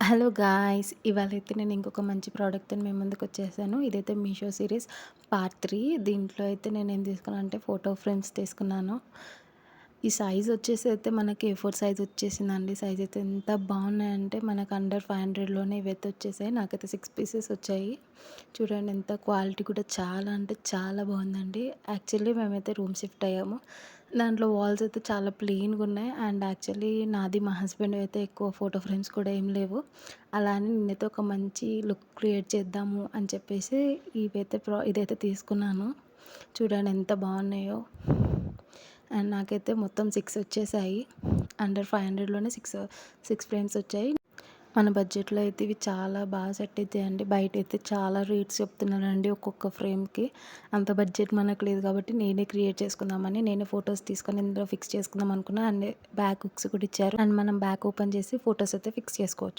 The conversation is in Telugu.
Hello guys! ఇవాళైతే నేను ఇంకొక మంచి ప్రోడక్ట్‌తోని మీ ముందుకొచ్చేసాను. ఇదైతే మీషో సిరీస్ పార్ట్ 3. దీంట్లో అయితే నేనేం తీసుకున్నానంటే ఫోటో ఫ్రేమ్స్ తీసుకున్నాను. ఈ సైజ్ వచ్చేసి అయితే మనకి ఏ4 సైజ్ వచ్చేసిందండి. సైజ్ అయితే ఎంత బాగున్నాయంటే మనకు అండర్ 500లోనే ఇవైతే వచ్చేసాయి. నాకైతే 6 పీసెస్ వచ్చాయి. చూడండి ఎంత క్వాలిటీ కూడా చాలా అంటే చాలా బాగుందండి. యాక్చువల్లీ మేమైతే రూమ్ షిఫ్ట్ అయ్యాము. దాంట్లో వాల్స్ అయితే చాలా ప్లెయిన్‌గా ఉన్నాయి. అండ్ యాక్చువల్లీ నాది మా హస్బెండ్ అయితే ఎక్కువ ఫోటో ఫ్రేమ్స్ కూడా ఏం లేవు. అలా అని నేనైతే ఒక మంచి లుక్ క్రియేట్ చేద్దాము అని చెప్పేసి ఇదైతే తీసుకున్నాను. చూడండి ఎంత బాగున్నాయో. అండ్ నాకైతే మొత్తం 6 వచ్చేసాయి. అండర్ 500లోనే 6 ఫ్రేమ్స్ వచ్చాయి. మన బడ్జెట్‌లో అయితే ఇవి చాలా బాగా సెట్ అయితాయండి. బయటైతే చాలా రేట్స్ చెప్తున్నారండి ఒక్కొక్క ఫ్రేమ్‌కి. అంత బడ్జెట్ మనకు లేదు కాబట్టి నేనే క్రియేట్ చేసుకుందామని నేనే ఫోటోస్ తీసుకొని ఇందులో ఫిక్స్ చేసుకుందాం అనుకున్నా. అండ్ బ్యాక్ హుక్స్ కూడా ఇచ్చారు. అండ్ మనం బ్యాక్ ఓపెన్ చేసి ఫోటోస్ అయితే ఫిక్స్ చేసుకోవచ్చు.